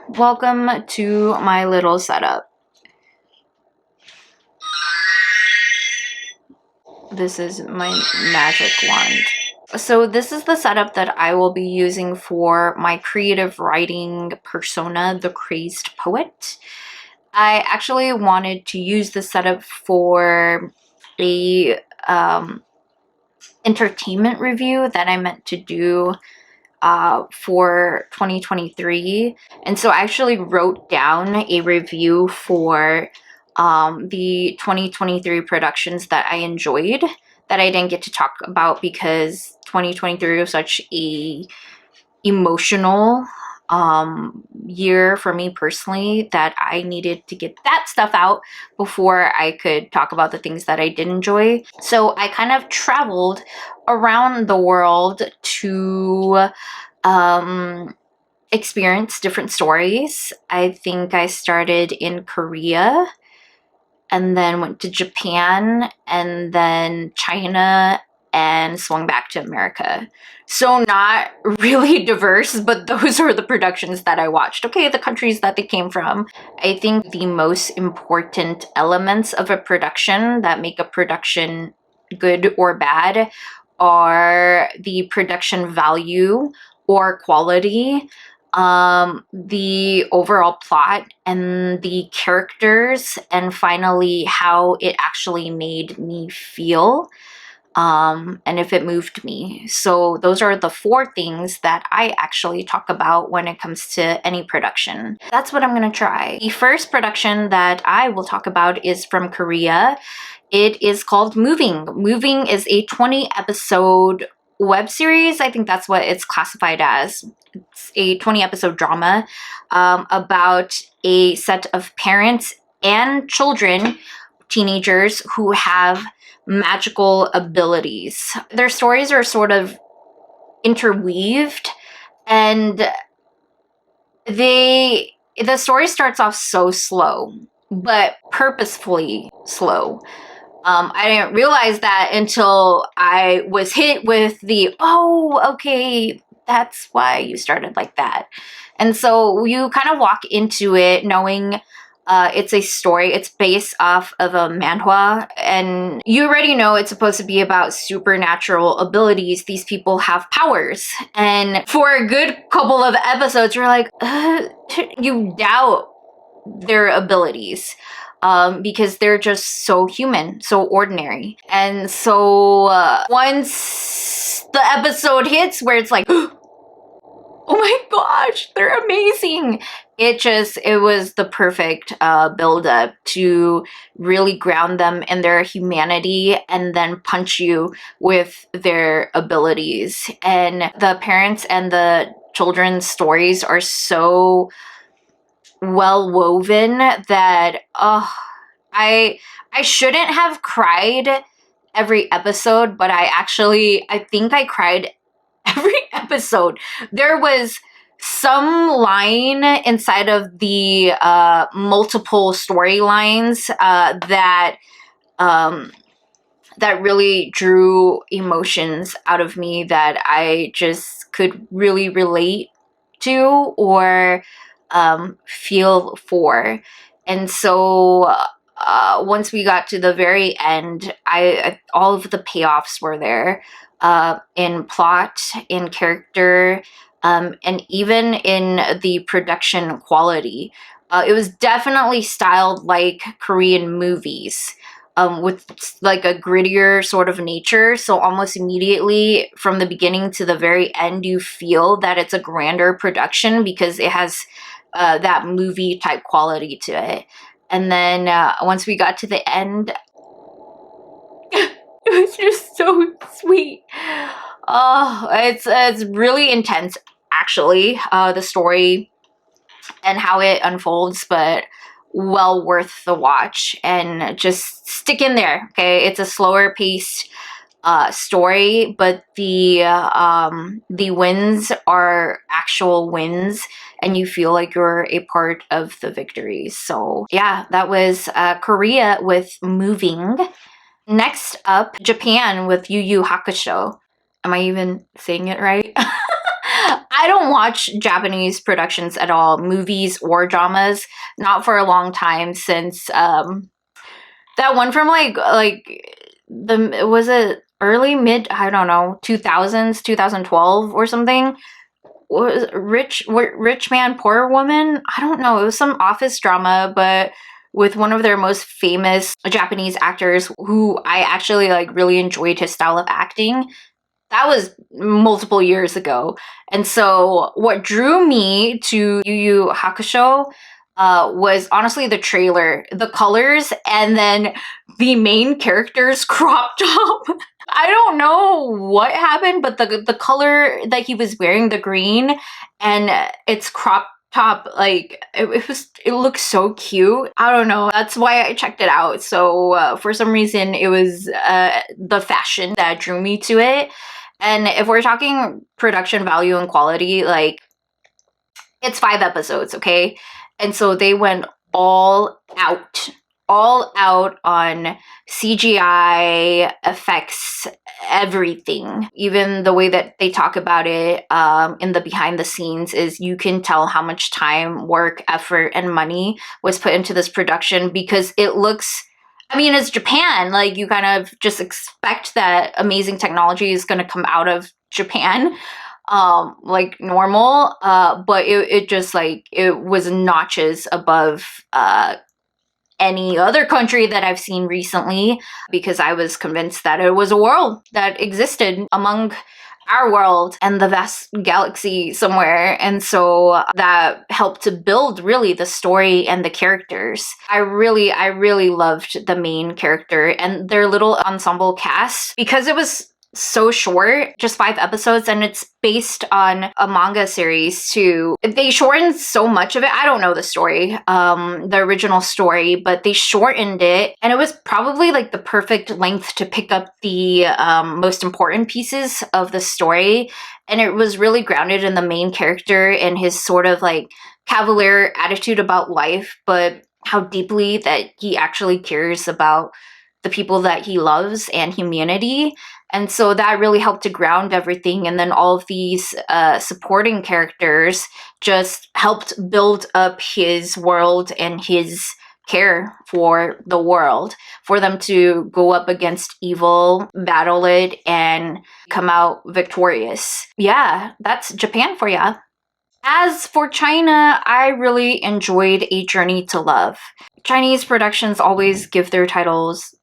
welcome to my little setup. This is my magic wand. So this is the setup that I will be using for my creative writing persona, the Crazed Poet. I actually wanted to use the setup for a entertainment review that I meant to do for 2023, and so I actually wrote down a review for the 2023 productions that I enjoyed that I didn't get to talk about because 2023 was such a emotional year for me personally that I needed to get that stuff out before I could talk about the things that I did enjoy. So I kind of traveled around the world to experience different stories. I think I started in Korea and then went to Japan and then China and swung back to America. So not really diverse, but those are the productions that I watched. Okay, the countries that they came from. I think the most important elements of a production that make a production good or bad are the production value or quality, the overall plot, and the characters, and finally how it actually made me feel, and if it moved me. So those are the four things that I actually talk about when it comes to any production. That's what I'm gonna try. The first production that I will talk about is from Korea. It is called Moving. Moving is a 20-episode web series. I think that's what it's classified as. It's a 20-episode drama about a set of parents and children, teenagers, who have magical abilities. Their stories are sort of interweaved, and the story starts off so slow, but purposefully slow. I didn't realize that until I was hit with the, oh, okay, that's why you started like that. And so you kind of walk into it knowing it's a story. It's based off of a manhwa, and you already know it's supposed to be about supernatural abilities. These people have powers. And for a good couple of episodes, you're like, you doubt their abilities. Because they're just so human, so ordinary. And so once the episode hits where it's like, oh my gosh, they're amazing. It was the perfect build-up to really ground them in their humanity and then punch you with their abilities. And the parents and the children's stories are so well woven that I shouldn't have cried every episode, but I think I cried every episode. There was some line inside of the multiple storylines that really drew emotions out of me that I just could really relate to or feel for. And so once we got to the very end, all of the payoffs were there, in plot, in character, and even in the production quality. It was definitely styled like Korean movies, with like a grittier sort of nature. So almost immediately from the beginning to the very end, you feel that it's a grander production because it has that movie type quality to it. And then once we got to the end, it was just so sweet. Oh, it's really intense, actually, the story and how it unfolds, but well worth the watch. And just stick in there, okay? It's a slower paced story, but the wins are actual wins, and you feel like you're a part of the victories. So yeah, that was Korea with Moving. Next up, Japan with Yu Yu Hakusho. Am I even saying it right? I don't watch Japanese productions at all, movies or dramas, not for a long time since that one from the was it early mid, I don't know, 2000s, 2012 or something. What was it, rich man poor woman? I don't know. It was some office drama, but with one of their most famous Japanese actors who I actually like really enjoyed his style of acting. That was multiple years ago. And so what drew me to Yu Yu Hakusho was honestly the trailer, the colors, and then the main character's crop top. I don't know what happened, but the color that he was wearing, the green, and its crop top, like it looks so cute. I don't know. That's why I checked it out. So for some reason, it was the fashion that drew me to it. And if we're talking production value and quality, like it's 5 episodes, okay? And so they went all out on CGI effects, everything. Even the way that they talk about it in the behind the scenes is you can tell how much time, work, effort, and money was put into this production because it looks. I mean, it's Japan. Like, you kind of just expect that amazing technology is going to come out of Japan like normal, but it just like it was notches above any other country that I've seen recently because I was convinced that it was a world that existed among our world and the vast galaxy somewhere. And so that helped to build really the story and the characters. I really loved the main character and their little ensemble cast because it was so short, just 5 episodes, and it's based on a manga series too. They shortened so much of it. I don't know the story, the original story, but they shortened it, and it was probably like the perfect length to pick up the most important pieces of the story. And it was really grounded in the main character and his sort of like cavalier attitude about life, but how deeply that he actually cares about the people that he loves and humanity. And so that really helped to ground everything. And then all of these supporting characters just helped build up his world and his care for the world, for them to go up against evil, battle it, and come out victorious. Yeah, that's Japan for ya. As for China, I really enjoyed A Journey to Love. Chinese productions always give their titles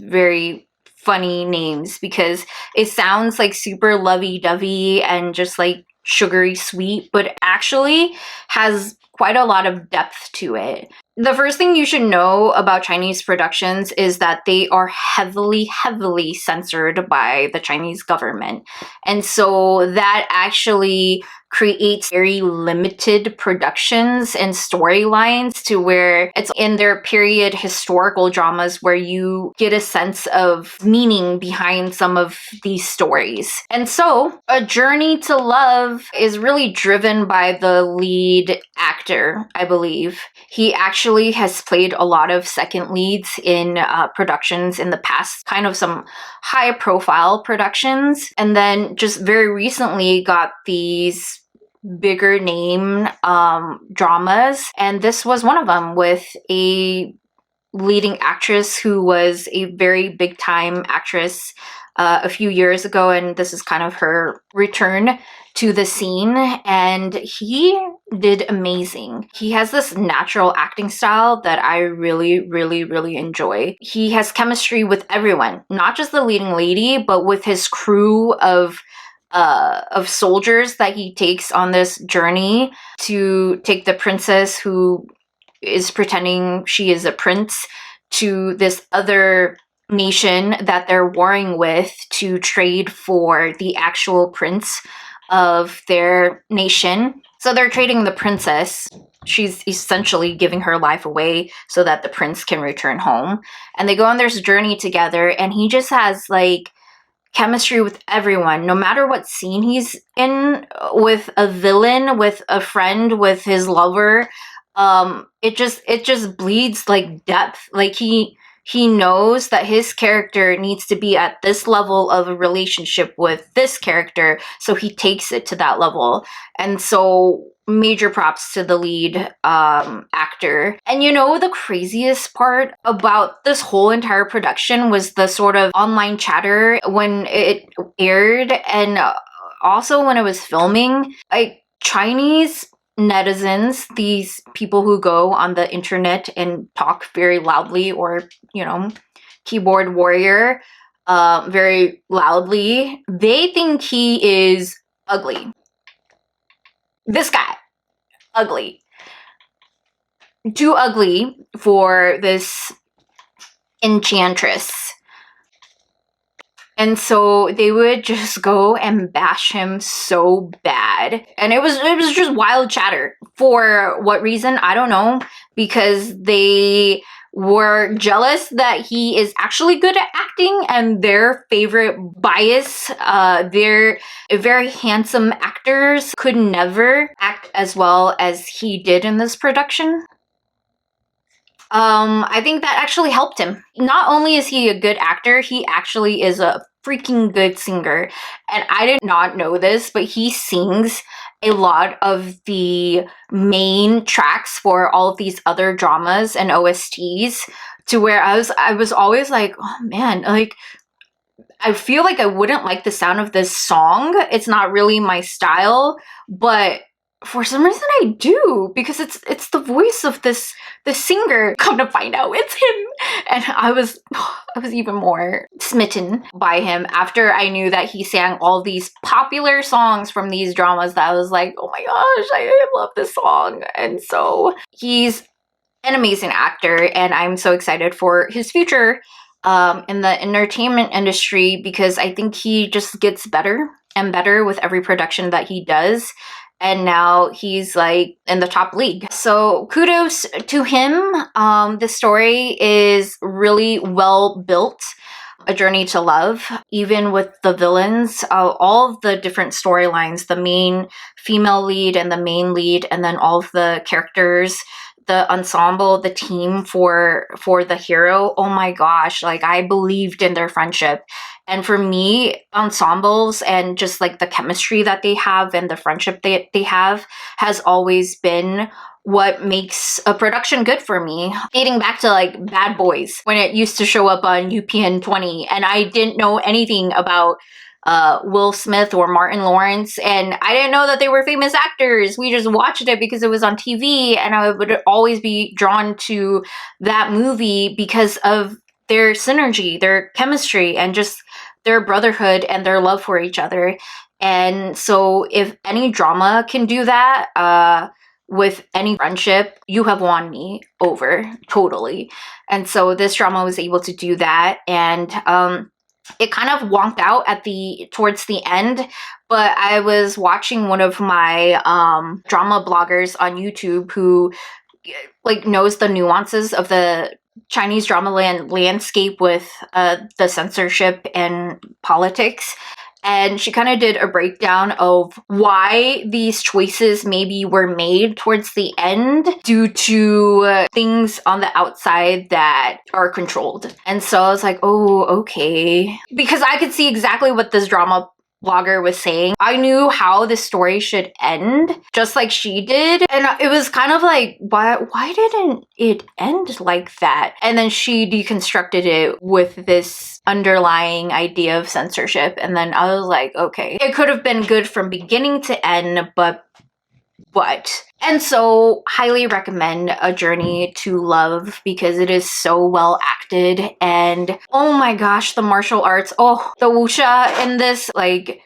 very funny names because it sounds like super lovey-dovey and just like sugary sweet, but actually has quite a lot of depth to it. The first thing you should know about Chinese productions is that they are heavily censored by the Chinese government. And so that actually creates very limited productions and storylines to where it's in their period historical dramas where you get a sense of meaning behind some of these stories. And so A Journey to Love is really driven by the lead actor, I believe. He actually has played a lot of second leads in productions in the past, kind of some high profile productions, and then just very recently got these bigger name dramas. And this was one of them with a leading actress who was a very big time actress a few years ago, and this is kind of her return to the scene, and he did amazing. He has this natural acting style that I really enjoy. He has chemistry with everyone, not just the leading lady, but with his crew of soldiers that he takes on this journey to take the princess who is pretending she is a prince to this other nation that they're warring with to trade for the actual prince of their nation. So they're trading the princess. She's essentially giving her life away so that the prince can return home. And they go on this journey together, and he just has like chemistry with everyone, no matter what scene he's in, with a villain, with a friend, with his lover. It just bleeds like depth. Like he he knows that his character needs to be at this level of a relationship with this character, so he takes it to that level. And so major props to the lead actor. And you know, the craziest part about this whole entire production was the sort of online chatter when it aired, and also when it was filming. Like, Chinese netizens, these people who go on the internet and talk very loudly, or, you know, keyboard warrior very loudly, they think he is ugly. This guy, ugly. Too ugly for this enchantress. And so they would just go and bash him so bad. And it was just wild chatter. For what reason? I don't know. Because they were jealous that he is actually good at acting, and their favorite bias, their very handsome actors could never act as well as he did in this production. I think that actually helped him. Not only is he a good actor, he actually is a freaking good singer. And I did not know this, but he sings a lot of the main tracks for all of these other dramas and OSTs, to where I was always like, oh man, like, I feel like I wouldn't like the sound of this song. It's not really my style, but for some reason I do, because it's the voice of this singer. Come to find out, it's him. And I was even more smitten by him after I knew that he sang all these popular songs from these dramas, that I was like, oh my gosh, I love this song. And so he's an amazing actor, and I'm so excited for his future in the entertainment industry, because I think he just gets better and better with every production that he does. And now he's like in the top league. So kudos to him. The story is really well built. A Journey to Love, even with the villains, all of the different storylines, the main female lead and the main lead, and then all of the characters, the ensemble, the team for the hero. Oh my gosh, like, I believed in their friendship. And for me, ensembles and just like the chemistry that they have and the friendship they have has always been what makes a production good for me. Dating back to like Bad Boys, when it used to show up on UPN 20, and I didn't know anything about Will Smith or Martin Lawrence, and I didn't know that they were famous actors. We just watched it because it was on TV, and I would always be drawn to that movie because of their synergy, their chemistry, and just their brotherhood and their love for each other. And so if any drama can do that, with any friendship, you have won me over, totally. And so this drama was able to do that, and it kind of wonked out at towards the end. But I was watching one of my drama bloggers on YouTube who like knows the nuances of the Chinese drama landscape with the censorship and politics. And she kind of did a breakdown of why these choices maybe were made towards the end due to things on the outside that are controlled. And so I was like, oh, okay. Because I could see exactly what this drama blogger was saying. I knew how the story should end, just like she did. And it was kind of like, why didn't it end like that? And then she deconstructed it with this underlying idea of censorship. And then I was like, okay, it could have been good from beginning to end, but what? And so highly recommend A Journey to Love, because it is so well acted. And oh my gosh, the martial arts, oh, the wuxia in this, like,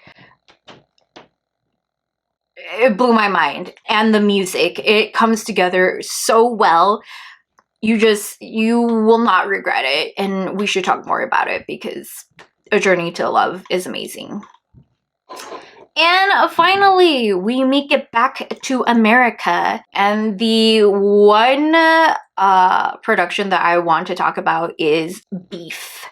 it blew my mind. And the music, it comes together so well. You will not regret it. And we should talk more about it, because A Journey to Love is amazing. And finally, we make it back to America. And the one production that I want to talk about is Beef.